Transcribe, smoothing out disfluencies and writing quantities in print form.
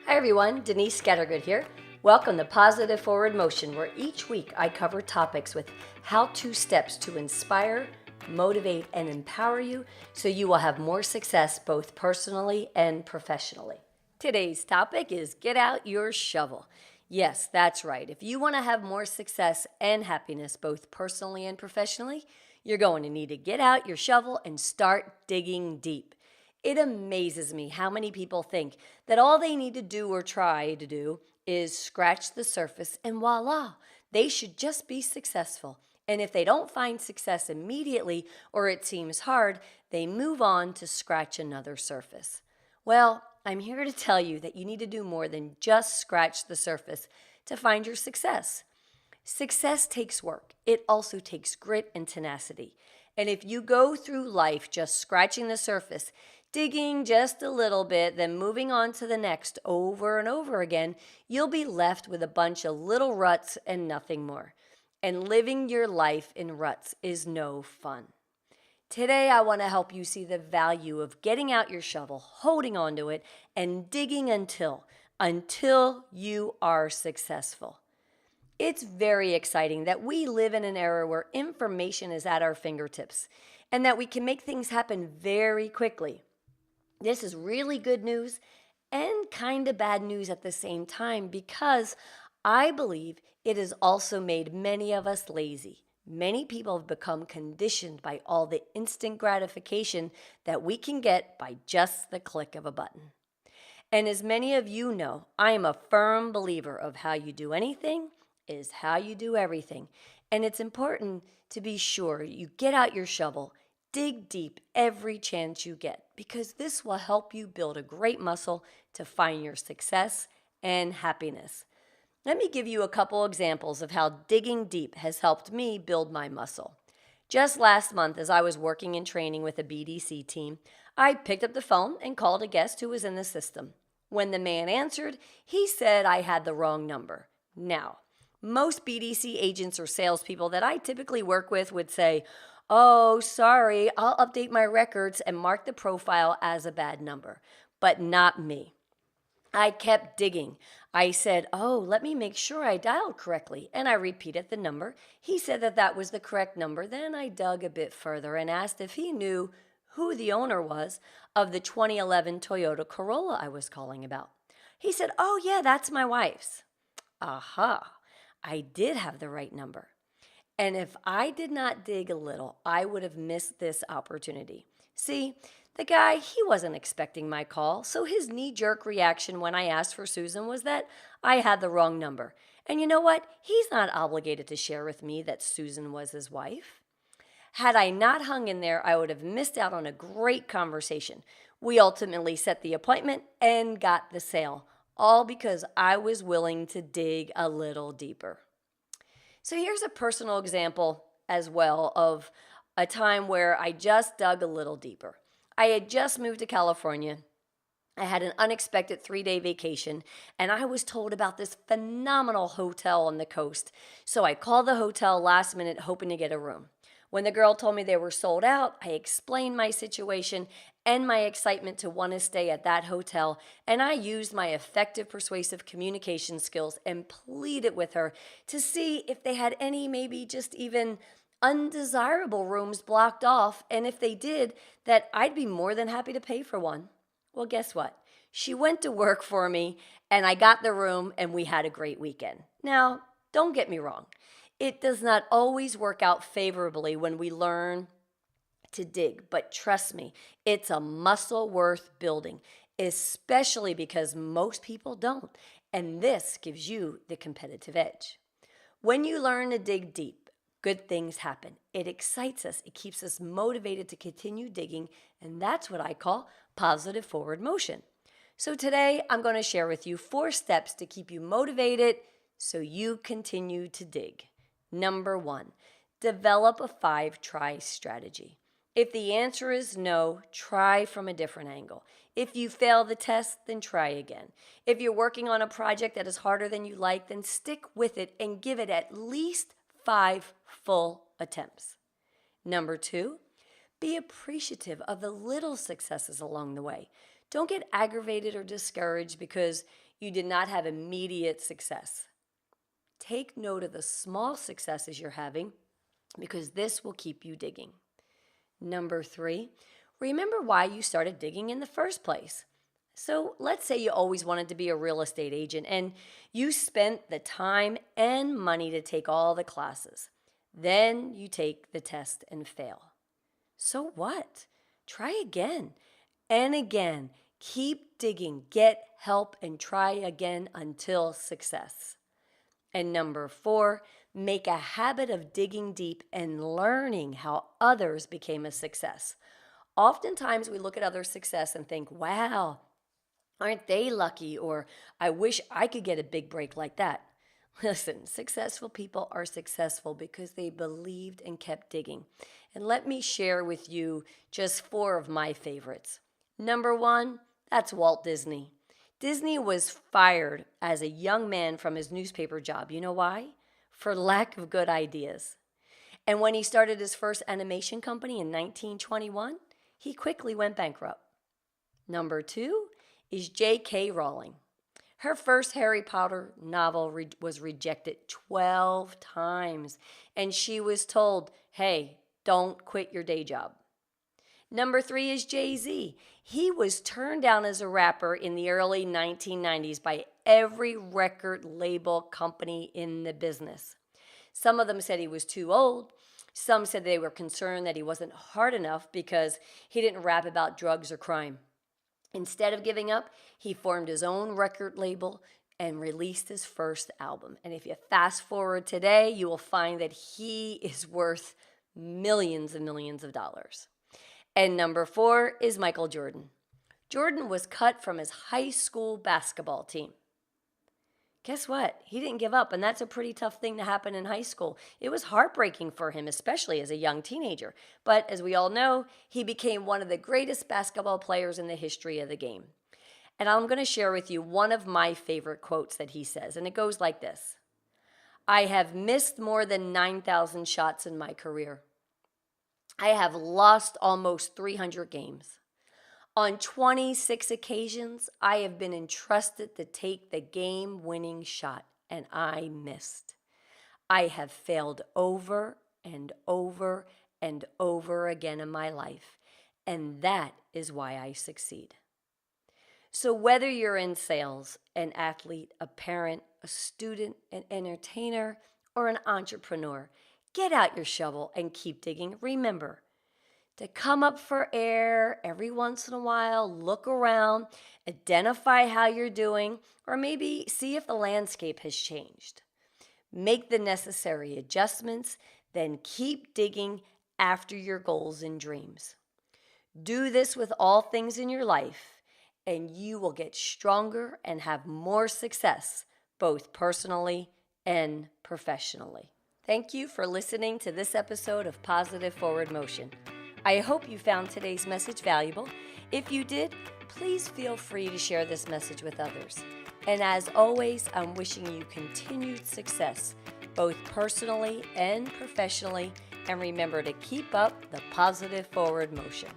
Hi everyone, Denise Scattergood here. Welcome to Positive Forward Motion, where each week I cover topics with how-to steps to inspire, motivate, and empower you so you will have more success both personally and professionally. Today's topic is get out your shovel. Yes, that's right. If you want to have more success and happiness both personally and professionally, you're going to need to get out your shovel and start digging deep. It amazes me how many people think that all they need to do or try to do is scratch the surface and voila, they should just be successful. And if they don't find success immediately or it seems hard, they move on to scratch another surface. Well, I'm here to tell you that you need to do more than just scratch the surface to find your success. Success takes work. It also takes grit and tenacity. And if you go through life just scratching the surface, digging just a little bit, then moving on to the next over and over again, you'll be left with a bunch of little ruts and nothing more. And living your life in ruts is no fun. Today, I want to help you see the value of getting out your shovel, holding onto it, and digging until you are successful. It's very exciting that we live in an era where information is at our fingertips and that we can make things happen very quickly. This is really good news and kind of bad news at the same time because I believe it has also made many of us lazy. Many people have become conditioned by all the instant gratification that we can get by just the click of a button. And as many of you know, I am a firm believer of how you do anything is how you do everything. And it's important to be sure you get out your shovel, dig deep every chance you get, because this will help you build a great muscle to find your success and happiness. Let me give you a couple examples of how digging deep has helped me build my muscle. Just last month, as I was working and training with a BDC team, I picked up the phone and called a guest who was in the system. When the man answered, he said I had the wrong number. Now, most BDC agents or salespeople that I typically work with would say, "Oh, sorry, I'll update my records and mark the profile as a bad number." But not me. I kept digging. I said, "Oh, let me make sure I dialed correctly." And I repeated the number. He said that was the correct number. Then I dug a bit further and asked if he knew who the owner was of the 2011 Toyota Corolla I was calling about. He said, "Oh, yeah, that's my wife's." Aha. I did have the right number. And if I did not dig a little, I would have missed this opportunity. See, the guy, he wasn't expecting my call, so his knee-jerk reaction when I asked for Susan was that I had the wrong number. And you know what? He's not obligated to share with me that Susan was his wife. Had I not hung in there, I would have missed out on a great conversation. We ultimately set the appointment and got the sale, all because I was willing to dig a little deeper. So here's a personal example as well of a time where I just dug a little deeper. I had just moved to California. I had an unexpected 3-day vacation, and I was told about this phenomenal hotel on the coast. So I called the hotel last minute hoping to get a room. When the girl told me they were sold out, I explained my situation and my excitement to want to stay at that hotel, and I used my effective persuasive communication skills and pleaded with her to see if they had any maybe just even undesirable rooms blocked off, and if they did, that I'd be more than happy to pay for one. Well, guess what? She went to work for me, and I got the room, and we had a great weekend. Now, don't get me wrong. It does not always work out favorably when we learn to dig, but trust me, it's a muscle worth building, especially because most people don't, and this gives you the competitive edge. When you learn to dig deep, good things happen. It excites us. It keeps us motivated to continue digging, and that's what I call positive forward motion. So today, I'm going to share with you 4 steps to keep you motivated so you continue to dig. Number 1, develop a 5-try strategy. If the answer is no, try from a different angle. If you fail the test, then try again. If you're working on a project that is harder than you like, then stick with it and give it at least 5 full attempts. Number 2, be appreciative of the little successes along the way. Don't get aggravated or discouraged because you did not have immediate success. Take note of the small successes you're having because this will keep you digging. Number 3, remember why you started digging in the first place. So let's say you always wanted to be a real estate agent and you spent the time and money to take all the classes. Then you take the test and fail. So what? Try again and again. Keep digging, get help, and try again until success. And number 4, make a habit of digging deep and learning how others became a success. Oftentimes we look at others' success and think, wow, aren't they lucky? Or I wish I could get a big break like that. Listen, successful people are successful because they believed and kept digging. And let me share with you just 4 of my favorites. Number 1, that's Walt Disney. Disney was fired as a young man from his newspaper job. You know why? For lack of good ideas. And when he started his first animation company in 1921, he quickly went bankrupt. Number 2 is J.K. Rowling. Her first Harry Potter novel was rejected 12 times, and she was told, hey, don't quit your day job. Number 3 is Jay-Z. He was turned down as a rapper in the early 1990s by every record label company in the business. Some of them said he was too old. Some said they were concerned that he wasn't hard enough because he didn't rap about drugs or crime. Instead of giving up, he formed his own record label and released his first album. And if you fast forward today, you will find that he is worth millions and millions of dollars. And number 4 is Michael Jordan. Jordan was cut from his high school basketball team. Guess what? He didn't give up, and that's a pretty tough thing to happen in high school. It was heartbreaking for him, especially as a young teenager. But as we all know, he became one of the greatest basketball players in the history of the game. And I'm going to share with you one of my favorite quotes that he says, and it goes like this. I have missed more than 9,000 shots in my career. I have lost almost 300 games. On 26 occasions, I have been entrusted to take the game-winning shot, and I missed. I have failed over and over and over again in my life, and that is why I succeed. So whether you're in sales, an athlete, a parent, a student, an entertainer, or an entrepreneur, get out your shovel and keep digging. Remember, to come up for air every once in a while, look around, identify how you're doing, or maybe see if the landscape has changed. Make the necessary adjustments, then keep digging after your goals and dreams. Do this with all things in your life, and you will get stronger and have more success, both personally and professionally. Thank you for listening to this episode of Positive Forward Motion. I hope you found today's message valuable. If you did, please feel free to share this message with others. And as always, I'm wishing you continued success, both personally and professionally. And remember to keep up the positive forward motion.